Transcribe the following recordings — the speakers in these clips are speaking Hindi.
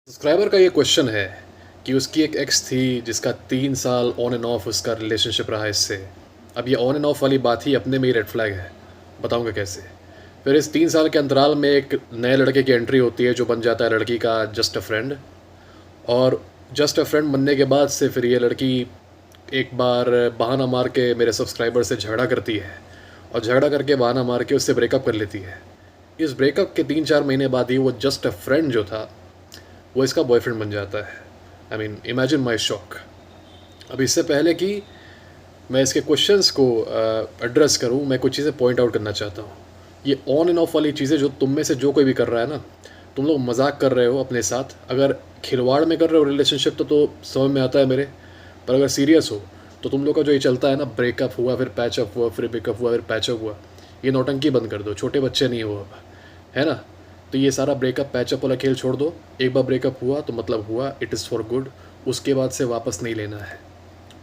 सब्सक्राइबर का ये क्वेश्चन है कि उसकी एक एक्स थी जिसका 3 साल ऑन एंड ऑफ उसका रिलेशनशिप रहा इससे। अब ये ऑन एंड ऑफ वाली बात ही अपने में ही रेड फ्लैग है। बताऊंगा कैसे। फिर इस 3 साल के अंतराल में एक नए लड़के की एंट्री होती है जो बन जाता है लड़की का जस्ट अ फ्रेंड। और जस्ट अ फ्रेंड बनने के बाद से फिर ये लड़की एक बार बहाना मार के मेरे सब्सक्राइबर से झगड़ा करती है और झगड़ा करके बहाना मार के उससे ब्रेकअप कर लेती है। इस ब्रेकअप के 3-4 महीने बाद ही वो जस्ट अ फ्रेंड जो था वो इसका बॉयफ्रेंड बन जाता है। I mean imagine my shock. अब इससे पहले कि मैं इसके क्वेश्चंस को एड्रेस करूं, मैं कुछ चीज़ें पॉइंट आउट करना चाहता हूं। ये ऑन एंड ऑफ वाली चीज़ें जो तुम में से जो कोई भी कर रहा है ना, तुम लोग मजाक कर रहे हो अपने साथ। अगर खिलवाड़ में कर रहे हो रिलेशनशिप तो समझ में आता है मेरे। पर अगर सीरियस हो तो तुम लोग का जो ये चलता है ना, ब्रेकअप हुआ फिर पैचअप हुआ फिर ब्रेकअप हुआ फिर पैचअप हुआ, ये नौटंकी बंद कर दो। छोटे बच्चे नहीं हो अब, है ना। तो ये सारा ब्रेकअप पैचअप वाला खेल छोड़ दो। एक बार ब्रेकअप हुआ तो मतलब हुआ, इट इज़ फॉर गुड। उसके बाद से वापस नहीं लेना है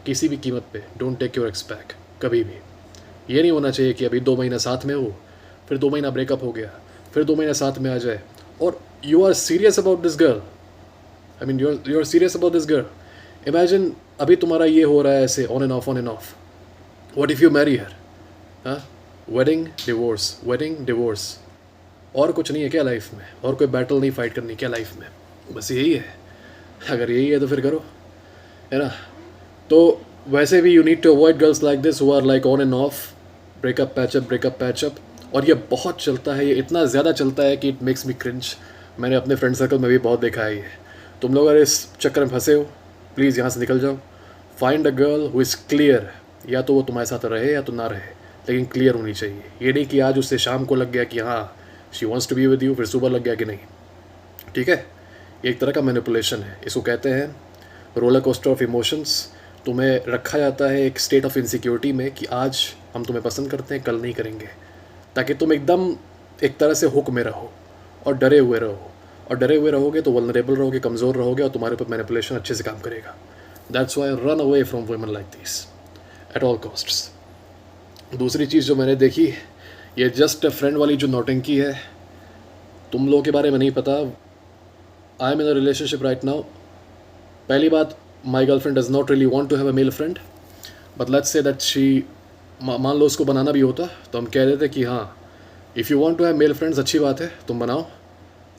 किसी भी कीमत पे। Don't take your ex back कभी भी। ये नहीं होना चाहिए कि अभी 2 महीना साथ में हो, फिर 2 महीना ब्रेकअप हो गया, फिर 2 महीना साथ में आ जाए और you are serious about this girl. I mean you are serious about this girl. Imagine अभी तुम्हारा ये हो रहा है ऐसे on and off on and off. What if you marry her? हाँ, वेडिंग डिवोर्स, वेडिंग डिवोर्स। और कुछ नहीं है क्या लाइफ में? और कोई बैटल नहीं फाइट करनी क्या लाइफ में? बस यही है। अगर यही है तो फिर करो, है ना। तो वैसे भी you need to avoid girls like this who are like on and off, breakup patchup. और ये बहुत चलता है, ये इतना ज़्यादा चलता है कि इट मेक्स मी क्रिंज। मैंने अपने फ्रेंड सर्कल में भी बहुत देखा है ये। तुम लोग अगर इस चक्कर में फंसे हो, प्लीज़ यहाँ से निकल जाओ। Find a girl who is clear. या तो वो तुम्हारे साथ रहे या तो ना रहे, लेकिन क्लियर होनी चाहिए। ये नहीं कि आज उससे शाम को लग गया कि हाँ she wants to be with you, फिर सुबह लग गया कि नहीं। ठीक है, एक तरह का मैनिपुलेशन है। इसको कहते हैं रोलर कोस्टर ऑफ इमोशंस। तुम्हें रखा जाता है एक स्टेट ऑफ इनसिक्योरिटी में कि आज हम तुम्हें पसंद करते हैं, कल नहीं करेंगे, ताकि तुम एकदम एक तरह से हुक में रहो और डरे हुए रहो। और डरे हुए रहोगे तो वल्नरेबल रहोगे, कमज़ोर रहोगे और तुम्हारे ऊपर मैनिपुलेशन अच्छे से काम करेगा। That's why run away from women like this at all costs. दूसरी चीज़ जो मैंने देखी, ये जस्ट अ फ्रेंड वाली जो नौटंकी है, तुम लोगों के बारे में नहीं पता। I am in a relationship right now. पहली बात, my girlfriend does not really want to have a male friend, but let's say that she, मान लो उसको बनाना भी होता तो हम कह देते कि हाँ, if you want to have male friends अच्छी बात है, तुम बनाओ,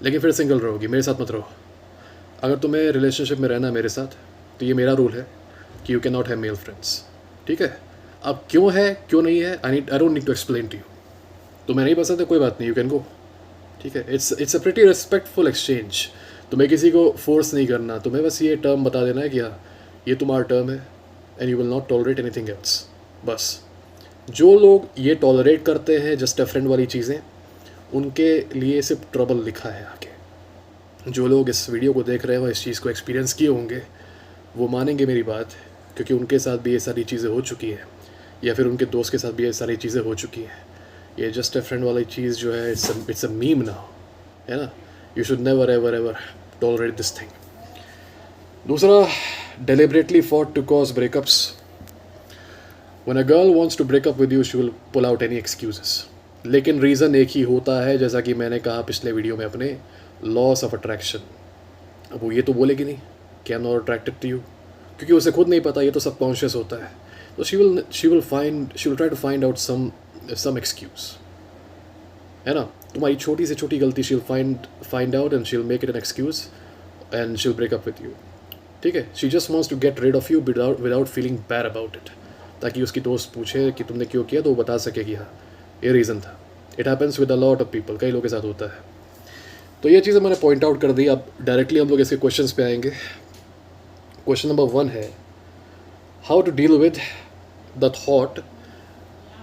लेकिन फिर सिंगल रहोगी, मेरे साथ मत रहो। अगर तुम्हें रिलेशनशिप में रहना है मेरे साथ तो ये मेरा रूल है कि you can not have male friends. ठीक है। अब क्यों है क्यों नहीं है, I don't need to explain to you. तुम्हें नहीं पसंद है कोई बात नहीं, यू कैन गो। ठीक है। It's a pretty respectful exchange. तुम्हें किसी को फोर्स नहीं करना, तुम्हें बस ये टर्म बता देना है कि हाँ ये तुम्हारा टर्म है and you will not tolerate anything else. बस। जो लोग ये टॉलरेट करते हैं जस्ट अ फ्रेंड वाली चीज़ें, उनके लिए सिर्फ ट्रबल लिखा है आगे। जो लोग इस वीडियो को देख रहे हो, इस चीज़ को एक्सपीरियंस किए होंगे, वो मानेंगे मेरी बात, क्योंकि उनके साथ भी ये सारी चीज़ें हो चुकी हैं, या फिर उनके दोस्त के साथ भी ये सारी चीज़ें हो चुकी हैं। ये जस्ट अ फ्रेंड वाली चीज़ जो है, इट्स अ मीम नाउ, है ना। You should never ever ever tolerate this thing. दूसरा, deliberately fought to cause breakups. When a girl wants to break up with you, she will pull out any excuses. लेकिन रीज़न एक ही होता है, जैसा कि मैंने कहा पिछले वीडियो में अपने, लॉस ऑफ अट्रैक्शन। अब वो ये तो बोलेगी नहीं कि I am not attracted to you, क्योंकि उसे खुद नहीं पता, ये तो सबकॉन्शियस होता है। तो she will try to find out some excuse, है ना। तुम्हारी छोटी से छोटी गलती she will find out and she will make it an excuse and she will break up with you. ठीक है। She just wants to get rid of you without feeling bad about it, ताकि उसकी दोस्त पूछे कि तुमने क्यों किया तो वो बता सके कि हाँ ये रीज़न था। It happens with a lot of people, कई लोगों के साथ होता है। तो ये चीज़ें मैंने पॉइंट आउट कर दी। अब डायरेक्टली हम लोग इसके क्वेश्चंस पे आएंगे। क्वेश्चन नंबर 1 है, how to deal with the thought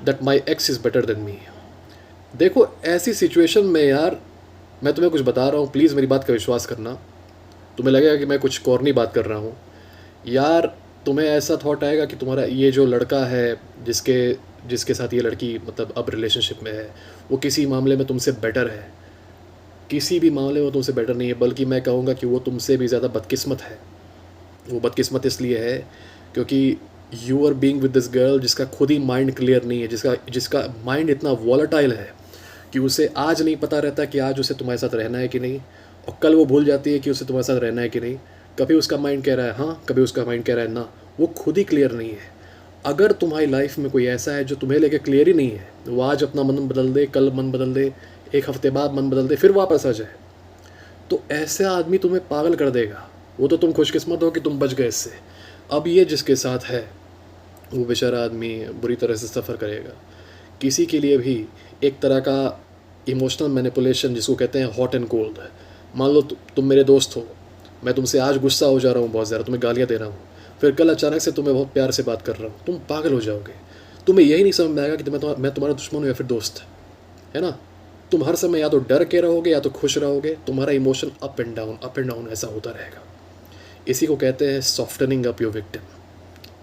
that my ex is better than me. देखो, ऐसी सिचुएशन में यार, मैं तुम्हें कुछ बता रहा हूँ, प्लीज़ मेरी बात का विश्वास करना। तुम्हें लगेगा कि मैं कुछ कॉर्नी बात कर रहा हूँ यार। तुम्हें ऐसा थॉट आएगा कि तुम्हारा ये जो लड़का है, जिसके साथ ये लड़की मतलब अब रिलेशनशिप में है, वो किसी मामले में तुमसे बेटर है। किसी भी मामले में तुमसे बेटर नहीं है, बल्कि मैं कहूँगा कि वो तुमसे भी ज़्यादा बदकिस्मत है। वो बदकिस्मत इसलिए है क्योंकि you are being with this girl जिसका खुद ही माइंड क्लियर नहीं है, जिसका माइंड इतना वॉलेटाइल है कि उसे आज नहीं पता रहता कि आज उसे तुम्हारे साथ रहना है कि नहीं, और कल वो भूल जाती है कि उसे तुम्हारे साथ रहना है कि नहीं। कभी उसका माइंड कह रहा है हाँ, कभी उसका माइंड कह रहा है ना, वो खुद ही क्लियर नहीं है। अगर तुम्हारी लाइफ में कोई ऐसा है जो तुम्हें लेके क्लियर ही नहीं है, वो आज अपना मन बदल दे, कल मन बदल दे, एक हफ्ते बाद मन बदल दे, फिर वापस आ जाए, तो ऐसा आदमी तुम्हें पागल कर देगा। वो तो तुम खुशकिस्मत हो कि तुम बच गए इससे। अब ये जिसके साथ है वो बेचारा आदमी बुरी तरह से सफ़र करेगा। किसी के लिए भी एक तरह का इमोशनल मैनिपुलेशन, जिसको कहते हैं हॉट एंड कोल्ड। मान लो तुम मेरे दोस्त हो, मैं तुमसे आज गुस्सा हो जा रहा हूँ बहुत ज़्यादा, तुम्हें गालियाँ दे रहा हूँ, फिर कल अचानक से तुम्हें बहुत प्यार से बात कर रहा हूँ, तुम पागल हो जाओगे। तुम्हें यही नहीं समझ में आएगा कि मैं तुम्हारा दुश्मन हूँ या फिर दोस्त, है ना। तुम हर समय या तो डर के रहोगे या तो खुश रहोगे। तुम्हारा इमोशन अप एंड डाउन ऐसा होता रहेगा। इसी को कहते हैं सॉफ्टनिंग अप योर विक्टिम।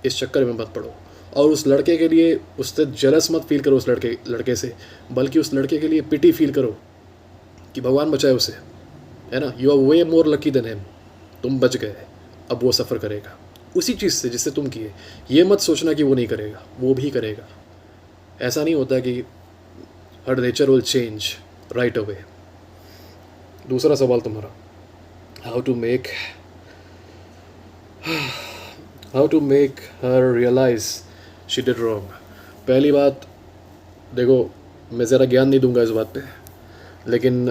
इस चक्कर में मत पड़ो। और उस लड़के के लिए उससे जलस मत फील करो, उस लड़के से, बल्कि उस लड़के के लिए पिटी फील करो कि भगवान बचाए उसे, है ना। You are way more lucky than him. तुम बच गए, अब वो सफ़र करेगा उसी चीज़ से जिससे तुम किए। ये मत सोचना कि वो नहीं करेगा, वो भी करेगा। ऐसा नहीं होता कि her nature will change right away. दूसरा सवाल तुम्हारा, how to make her realize she did wrong. पहली बात देखो, मैं ज़रा ज्ञान नहीं दूंगा इस बात पे, लेकिन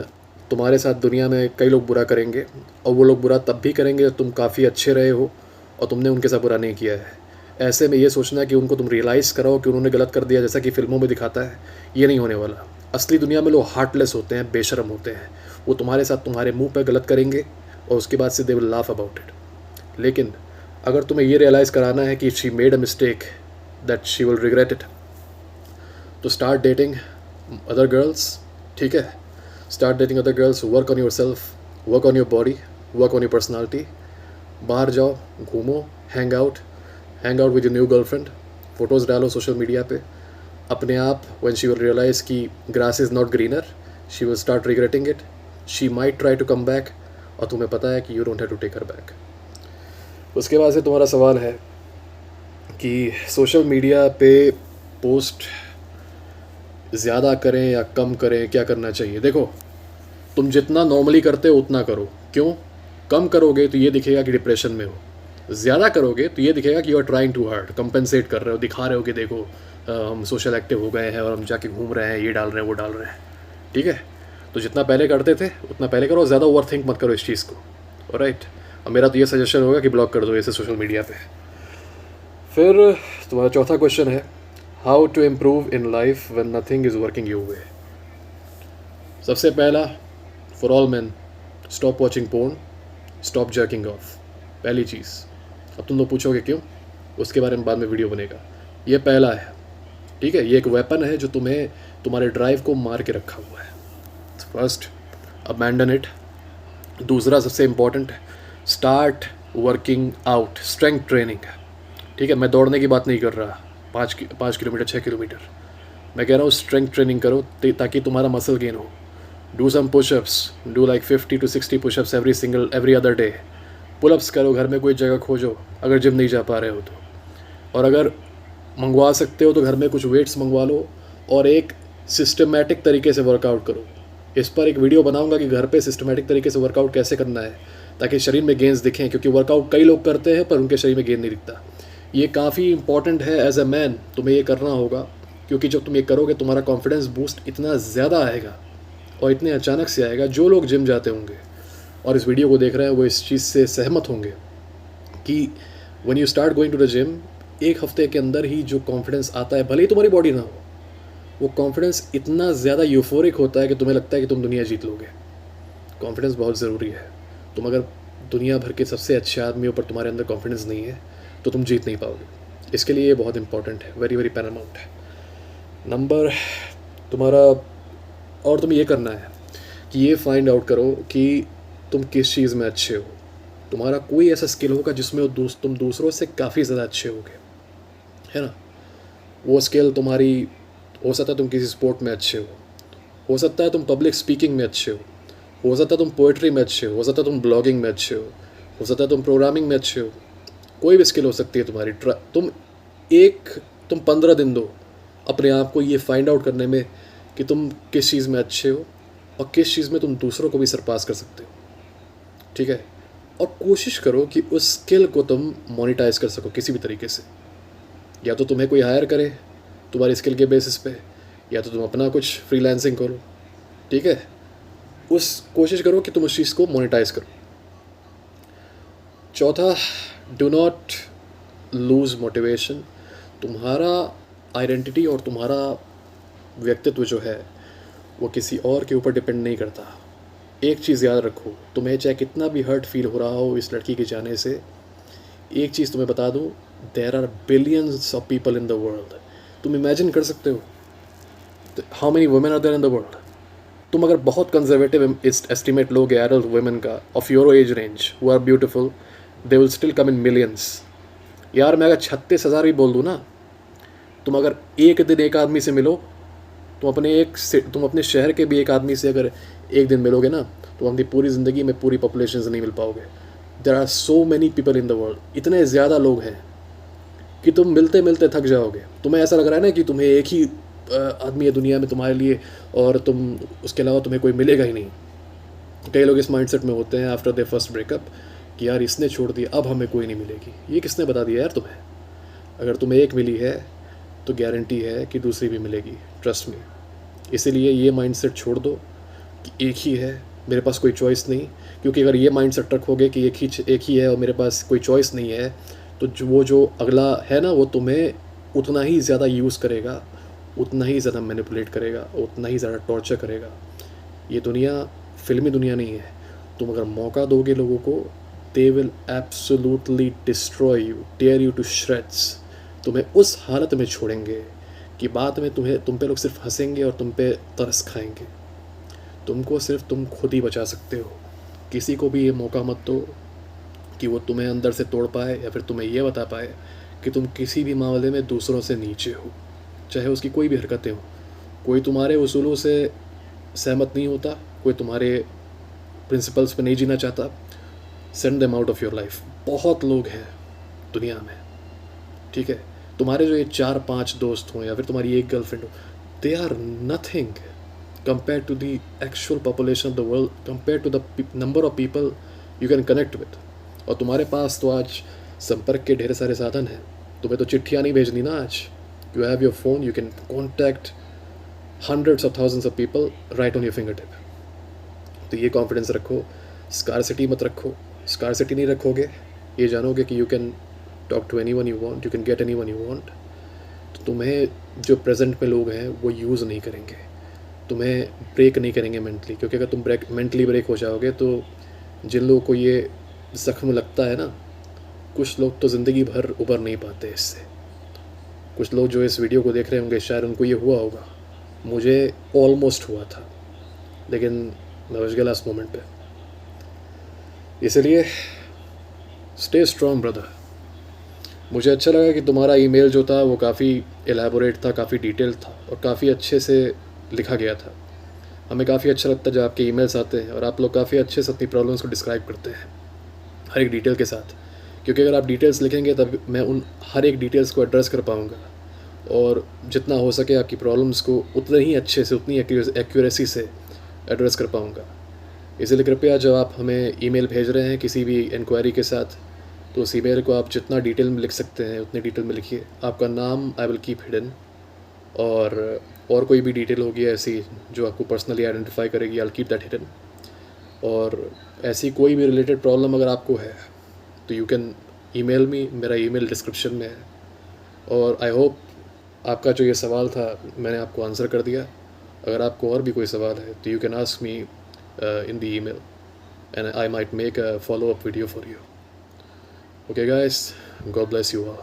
तुम्हारे साथ दुनिया में कई लोग बुरा करेंगे, और वो लोग बुरा तब भी करेंगे जब तुम काफ़ी अच्छे रहे हो और तुमने उनके साथ बुरा नहीं किया है। ऐसे में ये सोचना कि उनको तुम रियलाइज़ कराओ कि उन्होंने गलत कर दिया, जैसा कि फ़िल्मों में दिखाता है, ये नहीं होने वाला। असली दुनिया में लोग हार्टलेस होते हैं, बेशरम होते हैं। वो तुम्हारे साथ तुम्हारे मुंह पर गलत करेंगे और उसके बाद से they will laugh about it. लेकिन अगर तुम्हें ये रियलाइज़ कराना है कि she made a mistake that she will regret it, तो स्टार्ट डेटिंग अदर गर्ल्स। ठीक है, start dating other girls, work on your self, work on your body, work on your personality. बाहर जाओ, घूमो, hang out with your new girlfriend, photos डालो सोशल मीडिया पे। अपने आप व्हेन शी विल रियलाइज़ कि grass is not greener, she will start regretting it, she might try to come back, और तुम्हें पता है कि you don't have to take her back. उसके बाद से तुम्हारा सवाल है कि सोशल मीडिया पे पोस्ट ज़्यादा करें या कम करें, क्या करना चाहिए। देखो, तुम जितना नॉर्मली करते हो उतना करो। क्यों? कम करोगे तो ये दिखेगा कि डिप्रेशन में हो, ज़्यादा करोगे तो ये दिखेगा कि you are trying too hard, compensate कर रहे हो, दिखा रहे हो कि देखो हम सोशल एक्टिव हो गए हैं और हम जाके घूम रहे हैं, ये डाल रहे हैं, वो डाल रहे हैं। ठीक है, तो जितना पहले करते थे उतना पहले करो, ज़्यादा ओवर थिंक मत करो इस चीज़ को। ऑलराइट, अब मेरा तो ये सजेशन होगा कि ब्लॉक कर दो इसे सोशल मीडिया पे। फिर तुम्हारा चौथा क्वेश्चन है, how to improve in life when nothing is working your way. सबसे पहला, for all man, stop watching porn, stop jerking off. पहली चीज़। अब तुम लोग पूछोगे क्यों, उसके बारे में बाद में वीडियो बनेगा। ये पहला है, ठीक है, ये एक वेपन है जो तुम्हें तुम्हारे ड्राइव को मार के रखा हुआ है। First, abandon it. दूसरा सबसे important, start working out, strength training. ठीक है, मैं दौड़ने की बात नहीं कर रहा, 5 किलोमीटर 6 किलोमीटर, मैं कह रहा हूँ स्ट्रेंथ ट्रेनिंग करो ताकि तुम्हारा मसल गेन हो। Do some pushups, do like 50 to 60 pushups every other day. Pullups करो, घर में कोई जगह खोजो अगर जिम नहीं जा पा रहे हो तो, और अगर मंगवा सकते हो तो घर में कुछ वेट्स मंगवा लो और एक सिस्टमेटिक तरीके से वर्कआउट करो। इस पर एक वीडियो बनाऊंगा कि घर पे सिस्टमेटिक तरीके से वर्कआउट कैसे करना है ताकि शरीर में गेंस दिखें, क्योंकि वर्कआउट कई लोग करते हैं पर उनके शरीर में गेंद नहीं दिखता। ये काफ़ी इंपॉर्टेंट है। एज ए मैन तुम्हें ये करना होगा, क्योंकि जब तुम ये करोगे तुम्हारा कॉन्फिडेंस बूस्ट इतना ज़्यादा आएगा और इतने अचानक से आएगा। जो लोग जिम जाते होंगे और इस वीडियो को देख रहे हैं वो इस चीज़ से सहमत होंगे कि when you start going to the gym, एक हफ्ते के अंदर ही जो कॉन्फिडेंस आता है, भले ही तुम्हारी बॉडी ना हो, वो कॉन्फिडेंस इतना ज़्यादा यूफोरिक होता है कि तुम्हें लगता है कि तुम दुनिया जीत लोगे। कॉन्फिडेंस बहुत ज़रूरी है। तुम अगर दुनिया भर के सबसे अच्छे आदमियों पर तुम्हारे अंदर कॉन्फिडेंस नहीं है तो तुम जीत नहीं पाओगे। इसके लिए ये बहुत इंपॉर्टेंट है, वेरी वेरी पैरामाउंट है। नंबर तुम्हारा, और तुम्हें ये करना है कि ये फाइंड आउट करो कि तुम किस चीज़ में अच्छे हो। तुम्हारा कोई ऐसा स्किल होगा जिसमें तुम दूसरों से काफ़ी ज़्यादा अच्छे होगे, है ना। वो स्किल तुम्हारी, हो सकता है तुम किसी स्पोर्ट में अच्छे हो सकता है तुम पब्लिक स्पीकिंग में अच्छे हो सकता है तुम पोइट्री में अच्छे हो सकता है तुम ब्लॉगिंग में अच्छे हो सकता है तुम प्रोग्रामिंग में अच्छे हो। कोई भी स्किल हो सकती है तुम्हारी। तुम 15 दिन दो अपने आप को ये फाइंड आउट करने में कि तुम किस चीज़ में अच्छे हो और किस चीज़ में तुम दूसरों को भी सरपास कर सकते हो। ठीक है। और कोशिश करो कि उस स्किल को तुम मोनेटाइज कर सको किसी भी तरीके से। या तो तुम्हें कोई हायर करे तुम्हारी स्किल के बेसिस पे, या तो तुम अपना कुछ फ्रीलांसिंग करो, ठीक है। उस कोशिश करो कि तुम उस चीज़ को मोनेटाइज करो। चौथा, डू नॉट लूज़ मोटिवेशन। तुम्हारा आइडेंटिटी और तुम्हारा व्यक्तित्व जो है वो किसी और के ऊपर डिपेंड नहीं करता। एक चीज़ याद रखो, तुम्हें चाहे कितना भी हर्ट फील हो रहा हो इस लड़की के जाने से, एक चीज़ तुम्हें बता दूँ, there are billions of people in the world. तुम इमेजिन कर सकते हो how many women are there in the world. तुम अगर बहुत कंजर्वेटिव एस्टिमेट लोगे एडल्ट वुमेन का of your age range who are beautiful, they will still come in millions. यार मैं अगर 36,000 भी बोल दूँ ना, तुम अगर एक दिन एक आदमी से मिलो, तुम अपने शहर के भी एक आदमी से अगर एक दिन मिलोगे ना, तो अपनी पूरी ज़िंदगी में पूरी पॉपुलेशन से नहीं मिल पाओगे। There are so many people in the world, इतने ज़्यादा लोग हैं कि तुम मिलते मिलते थक जाओगे। तुम्हें ऐसा लग रहा है ना कि तुम्हें एक ही आदमी है दुनिया में तुम्हारे लिए, और तुम उसके अलावा तुम्हें कोई मिलेगा ही नहीं। कई लोग इस माइंडसेट में होते हैं आफ्टर दे फर्स्ट ब्रेकअप कि यार इसने छोड़ दिया, अब हमें कोई नहीं मिलेगी। ये किसने बता दिया यार तुम्हें? अगर तुम्हें एक मिली है तो गारंटी है कि दूसरी भी मिलेगी, ट्रस्ट मी। इसीलिए ये माइंडसेट छोड़ दो कि एक ही है, मेरे पास कोई चॉइस नहीं। क्योंकि अगर ये माइंडसेट रखोगे कि एक ही है और मेरे पास कोई चॉइस नहीं है, तो वो जो अगला है ना, वो तुम्हें उतना ही ज़्यादा यूज़ करेगा, उतना ही ज़्यादा मैनिपुलेट करेगा, उतना ही ज़्यादा टॉर्चर करेगा। ये दुनिया फिल्मी दुनिया नहीं है। तुम अगर मौका दोगे लोगों को, they will absolutely destroy you, tear you to shreds. तुम्हें उस हालत में छोड़ेंगे कि बाद में तुम पे लोग सिर्फ हंसेंगे और तुम पे तरस खाएंगे। तुमको सिर्फ तुम खुद ही बचा सकते हो। किसी को भी ये मौका मत दो कि वो तुम्हें अंदर से तोड़ पाए या फिर तुम्हें ये बता पाए कि तुम किसी भी मामले में दूसरों से नीचे हो, चाहे उसकी कोई भी हरकतें हो। कोई तुम्हारे उसूलों से सहमत नहीं होता, कोई तुम्हारे प्रिंसिपल्स पे नहीं जीना चाहता, send them out of your life. बहुत लोग हैं दुनिया में, ठीक है। तुम्हारे जो ये 4-5 दोस्त हों या फिर तुम्हारी एक गर्लफ्रेंड हो, they are nothing compare to the actual population of the world, compare to the number of people you can connect with. और तुम्हारे पास तो आज संपर्क के ढेर सारे साधन हैं। तुम्हें तो चिट्ठियाँ नहीं भेजनी ना आज। You have your phone, you can contact hundreds of thousands of people right on your finger tip. तो ये कॉन्फिडेंस रखो, स्कारसिटी मत रखो। स्कारसिटी नहीं रखोगे, ये जानोगे कि you can talk to anyone you want, you can get anyone you want. तो तुम्हें जो प्रेजेंट में लोग हैं वो यूज़ नहीं करेंगे, तुम्हें ब्रेक नहीं करेंगे मेंटली। क्योंकि अगर तुम मेंटली ब्रेक हो जाओगे तो जिन लोगों को ये ज़ख्म लगता है ना, कुछ लोग तो ज़िंदगी भर उबर नहीं पाते इससे। कुछ लोग जो इस वीडियो को देख रहे होंगे शायद उनको ये हुआ होगा, मुझे ऑलमोस्ट हुआ था, लेकिन मैं बच गया लास्ट मोमेंट पे। इसलिए स्टे स्ट्रॉन्ग ब्रदर। मुझे अच्छा लगा कि तुम्हारा ईमेल जो था वो काफ़ी एलैबोरेट था, काफ़ी डिटेल था और काफ़ी अच्छे से लिखा गया था। हमें काफ़ी अच्छा लगता है जब आपके ईमेल्स आते हैं और आप लोग काफ़ी अच्छे से अपनी प्रॉब्लम्स को डिस्क्राइब करते हैं हर एक डिटेल के साथ। क्योंकि अगर आप डिटेल्स लिखेंगे तब मैं उन हर एक डिटेल्स को एड्रेस कर पाऊँगा, और जितना हो सके आपकी प्रॉब्लम्स को उतने ही अच्छे से, उतनी एक्यूरेसी से एड्रेस कर पाऊँगा। इसलिए कृपया जब आप हमें ईमेल भेज रहे हैं किसी भी इंक्वायरी के साथ, तो उस ईमेल को आप जितना डिटेल में लिख सकते हैं उतनी डिटेल में लिखिए। आपका नाम आई विल कीप हिडन, और कोई भी डिटेल होगी ऐसी जो आपको पर्सनली आइडेंटिफाई करेगी, I will keep that hidden. और ऐसी कोई भी रिलेटेड प्रॉब्लम अगर आपको है तो यू कैन ईमेल मी, मेरा ईमेल डिस्क्रिप्शन में है। और आई होप आपका जो ये सवाल था मैंने आपको आंसर कर दिया। अगर आपको और भी कोई सवाल है तो you can ask me in the email and I might make a follow up video for you. Okay guys, God bless you all.